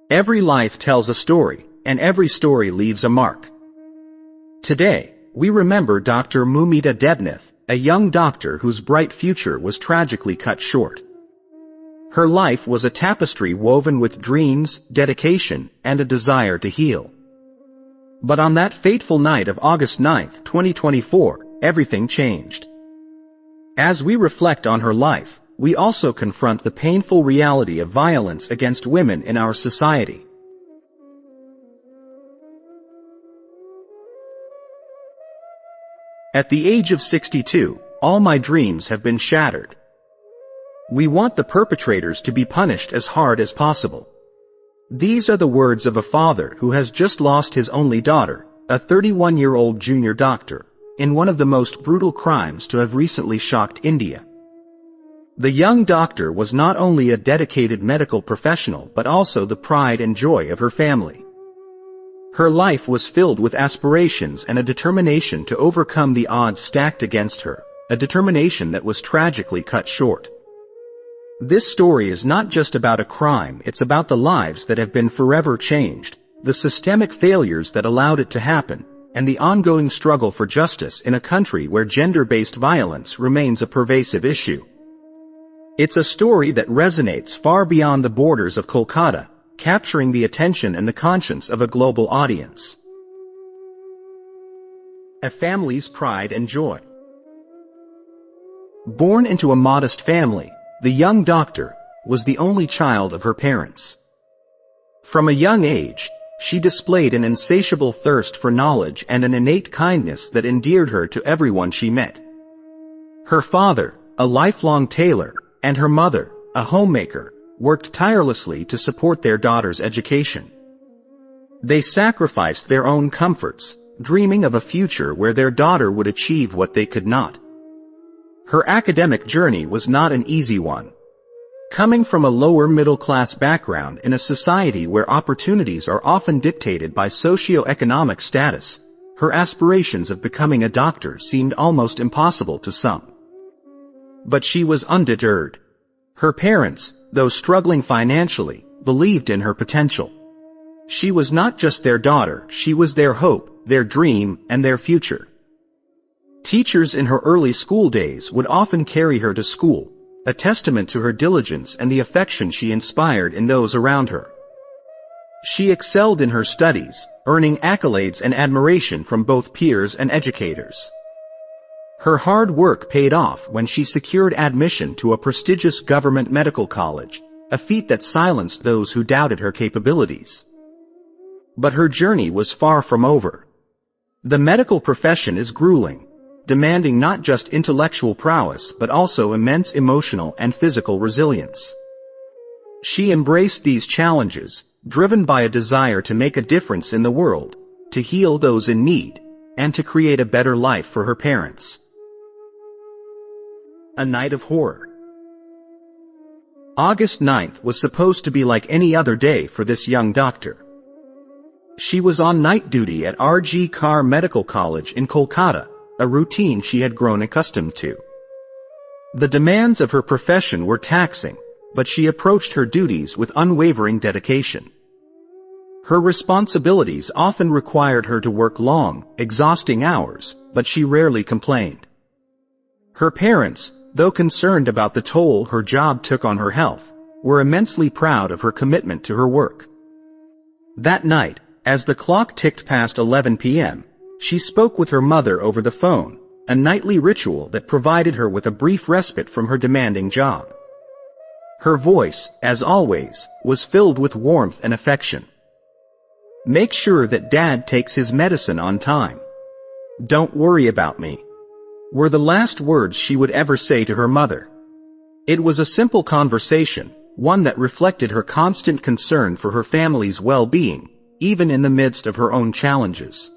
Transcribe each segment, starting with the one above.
Every life tells a story, and every story leaves a mark. Today, we remember Dr. Moumita Debnath, a young doctor whose bright future was tragically cut short. Her life was a tapestry woven with dreams, dedication, and a desire to heal. But on that fateful night of August 9, 2024, everything changed. As we reflect on her life, we also confront the painful reality of violence against women in our society. At the age of 62, all my dreams have been shattered. We want the perpetrators to be punished as hard as possible. These are the words of a father who has just lost his only daughter, a 31-year-old junior doctor, in one of the most brutal crimes to have recently shocked India. The young doctor was not only a dedicated medical professional but also the pride and joy of her family. Her life was filled with aspirations and a determination to overcome the odds stacked against her, a determination that was tragically cut short. This story is not just about a crime, it's about the lives that have been forever changed, the systemic failures that allowed it to happen, and the ongoing struggle for justice in a country where gender-based violence remains a pervasive issue. It's a story that resonates far beyond the borders of Kolkata, capturing the attention and the conscience of a global audience. A family's pride and joy. Born into a modest family, the young doctor was the only child of her parents. From a young age, she displayed an insatiable thirst for knowledge and an innate kindness that endeared her to everyone she met. Her father, a lifelong tailor, and her mother, a homemaker, worked tirelessly to support their daughter's education. They sacrificed their own comforts, dreaming of a future where their daughter would achieve what they could not. Her academic journey was not an easy one. Coming from a lower middle-class background in a society where opportunities are often dictated by socio-economic status, her aspirations of becoming a doctor seemed almost impossible to some. But she was undeterred. Her parents, though struggling financially, believed in her potential. She was not just their daughter, she was their hope, their dream, and their future. Teachers in her early school days would often carry her to school, a testament to her diligence and the affection she inspired in those around her. She excelled in her studies, earning accolades and admiration from both peers and educators. Her hard work paid off when she secured admission to a prestigious government medical college, a feat that silenced those who doubted her capabilities. But her journey was far from over. The medical profession is grueling, demanding not just intellectual prowess but also immense emotional and physical resilience. She embraced these challenges, driven by a desire to make a difference in the world, to heal those in need, and to create a better life for her parents. A night of horror. August 9th was supposed to be like any other day for this young doctor. She was on night duty at R.G. Kar Medical College in Kolkata, a routine she had grown accustomed to. The demands of her profession were taxing, but she approached her duties with unwavering dedication. Her responsibilities often required her to work long, exhausting hours, but she rarely complained. Her parents, though concerned about the toll her job took on her health, were immensely proud of her commitment to her work. That night, as the clock ticked past 11 p.m., she spoke with her mother over the phone, a nightly ritual that provided her with a brief respite from her demanding job. Her voice, as always, was filled with warmth and affection. "Make sure that Dad takes his medicine on time. Don't worry about me," were the last words she would ever say to her mother. It was a simple conversation, one that reflected her constant concern for her family's well-being, even in the midst of her own challenges.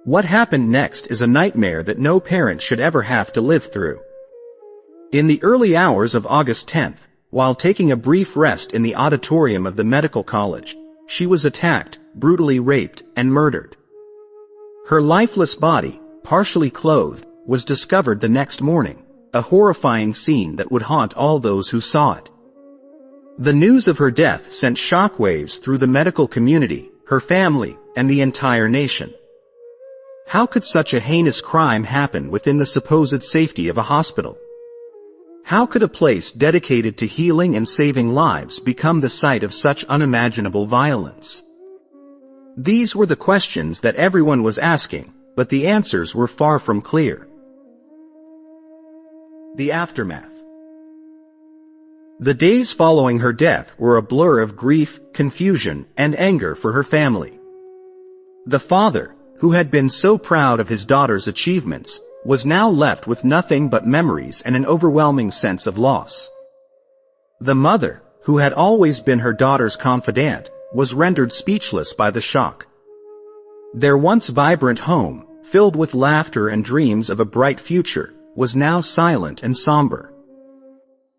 What happened next is a nightmare that no parent should ever have to live through. In the early hours of August 10th, while taking a brief rest in the auditorium of the medical college, she was attacked, brutally raped, and murdered. Her lifeless body, partially clothed, was discovered the next morning, a horrifying scene that would haunt all those who saw it. The news of her death sent shockwaves through the medical community, her family, and the entire nation. How could such a heinous crime happen within the supposed safety of a hospital? How could a place dedicated to healing and saving lives become the site of such unimaginable violence? These were the questions that everyone was asking, but the answers were far from clear. The aftermath. The days following her death were a blur of grief, confusion, and anger for her family. The father, who had been so proud of his daughter's achievements, was now left with nothing but memories and an overwhelming sense of loss. The mother, who had always been her daughter's confidant, was rendered speechless by the shock. Their once vibrant home, filled with laughter and dreams of a bright future, was now silent and somber.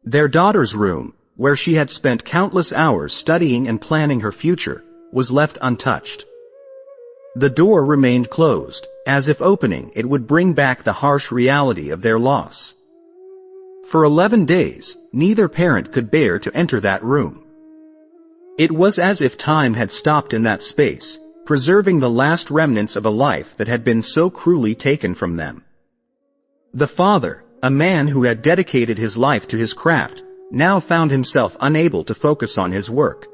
Their daughter's room, where she had spent countless hours studying and planning her future, was left untouched. The door remained closed, as if opening it would bring back the harsh reality of their loss. For 11 days, neither parent could bear to enter that room. It was as if time had stopped in that space, preserving the last remnants of a life that had been so cruelly taken from them. The father, a man who had dedicated his life to his craft, now found himself unable to focus on his work.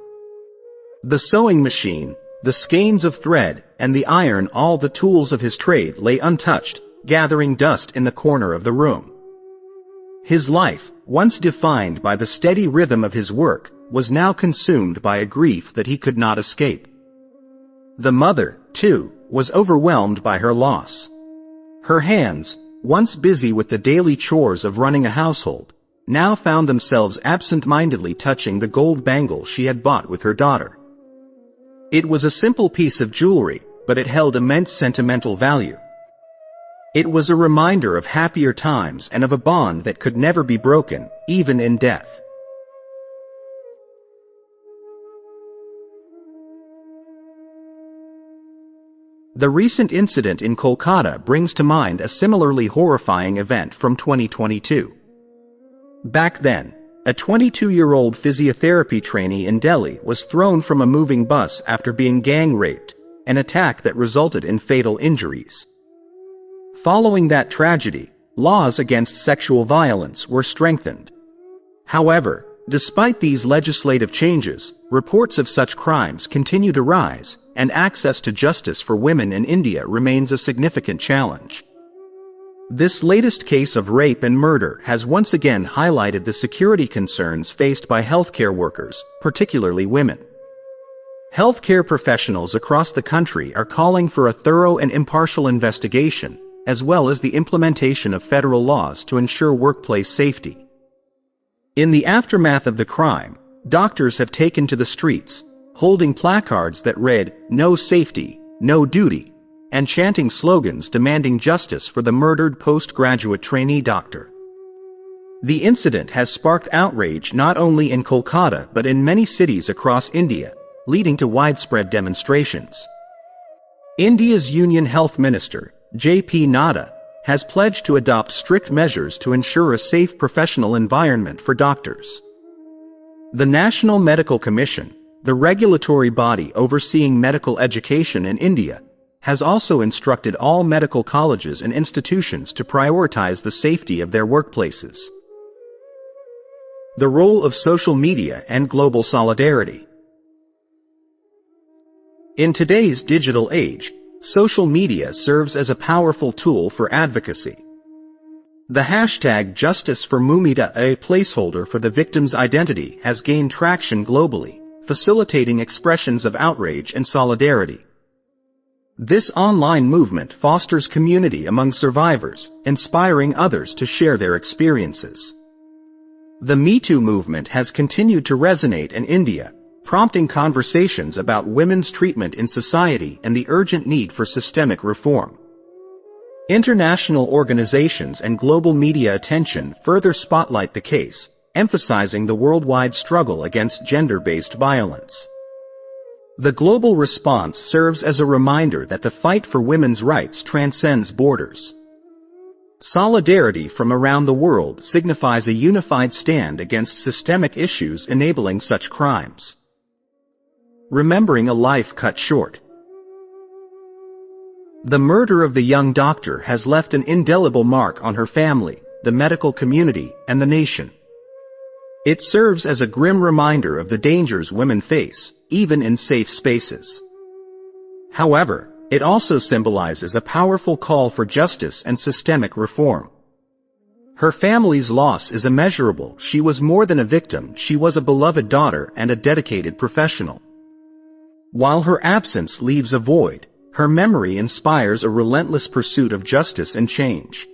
The sewing machine, the skeins of thread, and the iron, all the tools of his trade, lay untouched, gathering dust in the corner of the room. His life, once defined by the steady rhythm of his work, was now consumed by a grief that he could not escape. The mother, too, was overwhelmed by her loss. Her hands, once busy with the daily chores of running a household, now found themselves absent-mindedly touching the gold bangle she had bought with her daughter. It was a simple piece of jewelry, but it held immense sentimental value. It was a reminder of happier times and of a bond that could never be broken, even in death. The recent incident in Kolkata brings to mind a similarly horrifying event from 2022. Back then, a 22-year-old physiotherapy trainee in Delhi was thrown from a moving bus after being gang-raped, an attack that resulted in fatal injuries. Following that tragedy, laws against sexual violence were strengthened. However, despite these legislative changes, reports of such crimes continue to rise, and access to justice for women in India remains a significant challenge. This latest case of rape and murder has once again highlighted the security concerns faced by healthcare workers, particularly women. Healthcare professionals across the country are calling for a thorough and impartial investigation, as well as the implementation of federal laws to ensure workplace safety. In the aftermath of the crime, doctors have taken to the streets, holding placards that read, "No safety, no duty," and chanting slogans demanding justice for the murdered postgraduate trainee doctor. The incident has sparked outrage not only in Kolkata but in many cities across India, leading to widespread demonstrations. India's Union Health Minister, J.P. Nadda, has pledged to adopt strict measures to ensure a safe professional environment for doctors. The National Medical Commission, the regulatory body overseeing medical education in India, has also instructed all medical colleges and institutions to prioritize the safety of their workplaces. The role of social media and global solidarity. In today's digital age, social media serves as a powerful tool for advocacy. The hashtag Justice for Moumita, a placeholder for the victim's identity, has gained traction globally, facilitating expressions of outrage and solidarity. This online movement fosters community among survivors, inspiring others to share their experiences. The Me Too movement has continued to resonate in India, prompting conversations about women's treatment in society and the urgent need for systemic reform. International organizations and global media attention further spotlight the case, emphasizing the worldwide struggle against gender-based violence. The global response serves as a reminder that the fight for women's rights transcends borders. Solidarity from around the world signifies a unified stand against systemic issues enabling such crimes. Remembering a life cut short. The murder of the young doctor has left an indelible mark on her family, the medical community, and the nation. It serves as a grim reminder of the dangers women face, even in safe spaces. However, it also symbolizes a powerful call for justice and systemic reform. Her family's loss is immeasurable. She was more than a victim, she was a beloved daughter and a dedicated professional. While her absence leaves a void, her memory inspires a relentless pursuit of justice and change.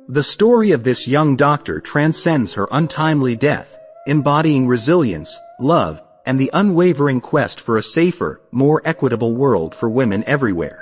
The story of this young doctor transcends her untimely death, embodying resilience, love, and the unwavering quest for a safer, more equitable world for women everywhere.